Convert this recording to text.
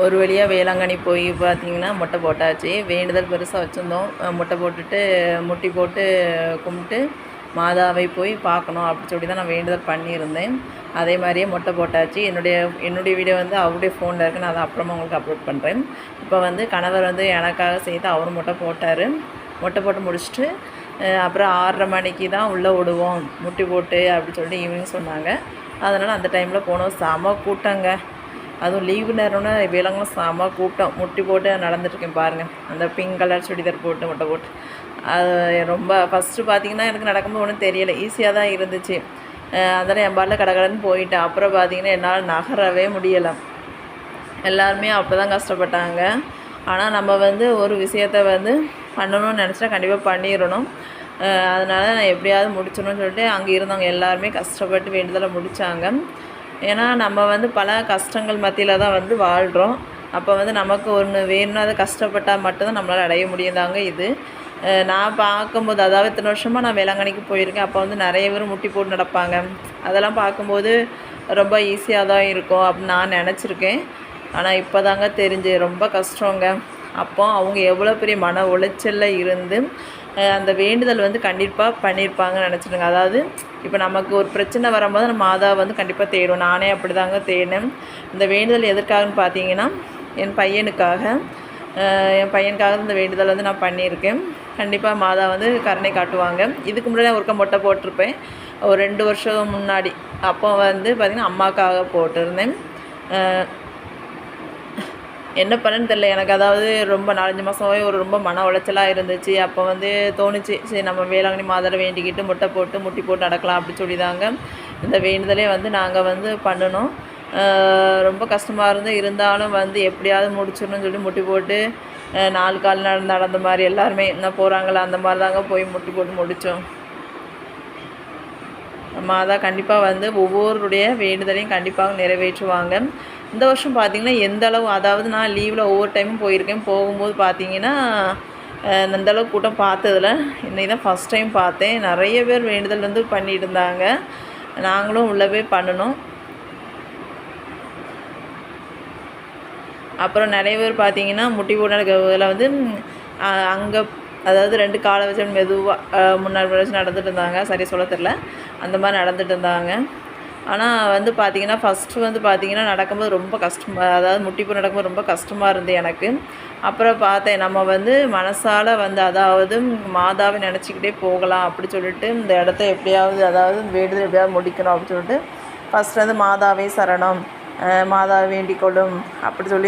ஒரு வழியாக வேளாங்கண்ணி போய் பார்த்திங்கன்னா மொட்டை போட்டாச்சு. வேண்டுதல் பெருசாக வச்சுருந்தோம். மொட்டை போட்டுட்டு முட்டி போட்டு கும்பிட்டு மாதாவை போய் பார்க்கணும் அப்படி சொல்லி தான் நான் வேண்டுதல் பண்ணியிருந்தேன். அதே மாதிரியே மொட்டை போட்டாச்சு. என்னுடைய வீடியோ வந்து அவருடைய ஃபோனில் இருக்குது. நான் அதை அப்புறமா உங்களுக்கு அப்லோட் பண்ணுறேன். இப்போ வந்து கணவர் வந்து எனக்காக சேர்த்து அவரும் மொட்டை போட்டார். மொட்டை போட்டு முடிச்சுட்டு அப்புறம் 6:30 மணிக்கு தான் உள்ளே விடுவோம் முட்டி போட்டு அப்படி சொல்லிட்டு ஈவினிங் சொன்னாங்க. அதனால் அந்த டைமில் போனோம். செம கூட்டங்க. அதுவும் லீவு நேரம்னா வேளாங்கண்ணி செம கூட்டம். முட்டி போட்டு நடந்துட்டுருக்கேன் பாருங்கள். அந்த பிங்க் கலர் சுடிதார் போட்டு மொட்டை போட்டு அது ரொம்ப ஃபஸ்ட்டு பார்த்திங்கன்னா எனக்கு நடக்கும்போது ஒன்றும் தெரியலை, ஈஸியாக தான் இருந்துச்சு. அதனால் என் பாட்டில் கடகடன்னு போயிட்டேன். அப்புறம் பார்த்திங்கன்னா என்னால் நகரவே முடியலை. எல்லாருமே அப்போ தான் கஷ்டப்பட்டாங்க. ஆனால் நம்ம வந்து ஒரு விஷயத்த வந்து பண்ணணும்னு நினச்சா கண்டிப்பாக பண்ணிடணும். அதனால் நான் எப்படியாவது முடிச்சிடணும்னு சொல்லிட்டு அங்கே இருந்தவங்க எல்லாருமே கஷ்டப்பட்டு வேண்டுதலை முடித்தாங்க. ஏன்னா நம்ம வந்து பல கஷ்டங்கள் மத்தியில் தான் வந்து வாழ்கிறோம். அப்போ வந்து நமக்கு ஒன்று வேணும்னா அதை கஷ்டப்பட்டால் மட்டும்தான் நம்மளால் அடைய முடியுதாங்க இது. நான் பார்க்கும்போது அதாவது இத்தனை வருஷமாக நான் வேளாங்கண்ணிக்கு போயிருக்கேன். அப்போ வந்து நிறைய பேர் முட்டி போட்டு நடப்பாங்க. அதெல்லாம் பார்க்கும்போது ரொம்ப ஈஸியாக தான் இருக்கும் அப்படின்னு நான் நினச்சிருக்கேன். ஆனால் இப்போ தாங்க தெரிஞ்சு ரொம்ப கஷ்டங்க. அப்போ அவங்க எவ்வளோ பெரிய மன உளைச்சலில் இருந்து அந்த வேண்டுதல் வந்து கண்டிப்பாக பண்ணியிருப்பாங்கன்னு நினச்சிடுங்க. அதாவது இப்போ நமக்கு ஒரு பிரச்சனை வரும்போது நம்ம மாதாவை வந்து கண்டிப்பாக தேடும். நானே அப்படி தாங்க தேடினேன். இந்த வேண்டுதல் எதற்காகன்னு பார்த்தீங்கன்னா என் பையனுக்காக இந்த வேண்டுதல் வந்து நான் பண்ணியிருக்கேன். கண்டிப்பாக மாதா வந்து கருணை காட்டுவாங்க. இதுக்கு முன்னாடி நான் ஒருக்க மொட்டை போட்டிருப்பேன் ஒரு 2 வருஷம் முன்னாடி. அப்போ வந்து பார்த்திங்கன்னா அம்மாவுக்காக போட்டிருந்தேன். என்ன பண்ணேன்னு தெரியல எனக்கு. அதாவது ரொம்ப 4-5 மாதமாகவே ரொம்ப மன உளைச்சலாக இருந்துச்சு. அப்போ வந்து தோணுச்சு, சரி நம்ம வேளாங்கண்ணி மாதாவை வேண்டிக்கிட்டு முட்டை போட்டு முட்டி போட்டு நடக்கலாம் அப்படி சொல்லி தாங்க இந்த வேண்டுதலே வந்து நாங்கள் வந்து பண்ணினோம். ரொம்ப கஷ்டமாக இருந்தாலும் வந்து எப்படியாவது முடிச்சிடணும்னு சொல்லி முட்டி போட்டு 4 கால் நடந்த மாதிரி எல்லாருமே என்ன போகிறாங்களா அந்த மாதிரி தாங்க போய் முட்டி போட்டு முடித்தோம். மாதா கண்டிப்பாக வந்து ஒவ்வொருடைய வேண்டுதலையும் கண்டிப்பாக நிறைவேற்றுவாங்க. இந்த வருஷம் பார்த்திங்கன்னா எந்த அளவு, அதாவது நான் லீவில் ஒவ்வொரு டைமும் போயிருக்கேன். போகும்போது பார்த்திங்கன்னா அந்தளவுக்கு கூட்டம் பார்த்ததில்ல. இன்றைக்கி தான் ஃபஸ்ட் டைம் பார்த்தேன். நிறைய பேர் வேண்டுதல் வந்து பண்ணிட்டு இருந்தாங்க. நாங்களும் உள்ளே போய் பண்ணினோம். அப்புறம் நிறைய பேர் பார்த்திங்கன்னா முட்டி போட்டு நடக்கிறதுல வந்து அங்கே அதாவது 2 காலை வச்சு மெதுவாக முன்னாடி வச்சு நடந்துட்டு இருந்தாங்க. சரியாக சொல்ல தெரில, அந்த மாதிரி நடந்துட்டு இருந்தாங்க. ஆனால் வந்து பார்த்திங்கன்னா ஃபஸ்ட்டு வந்து பார்த்திங்கன்னா நடக்கும்போது ரொம்ப கஷ்டமாக, அதாவது முட்டி போட்டு நடக்கும்போது ரொம்ப கஷ்டமாக இருந்தது எனக்கு. அப்புறம் பார்த்தேன் நம்ம வந்து மனசால் வந்து அதாவது மாதாவை நினச்சிக்கிட்டே போகலாம் அப்படி சொல்லிட்டு இந்த இடத்த எப்படியாவது அதாவது வேண்டுதல் எப்படியாவது முடிக்கணும் அப்படின்னு சொல்லிட்டு ஃபஸ்ட்டு வந்து மாதாவே சரணம், மாதாவை வேண்டிக் கொள்ளும் அப்படி சொல்லி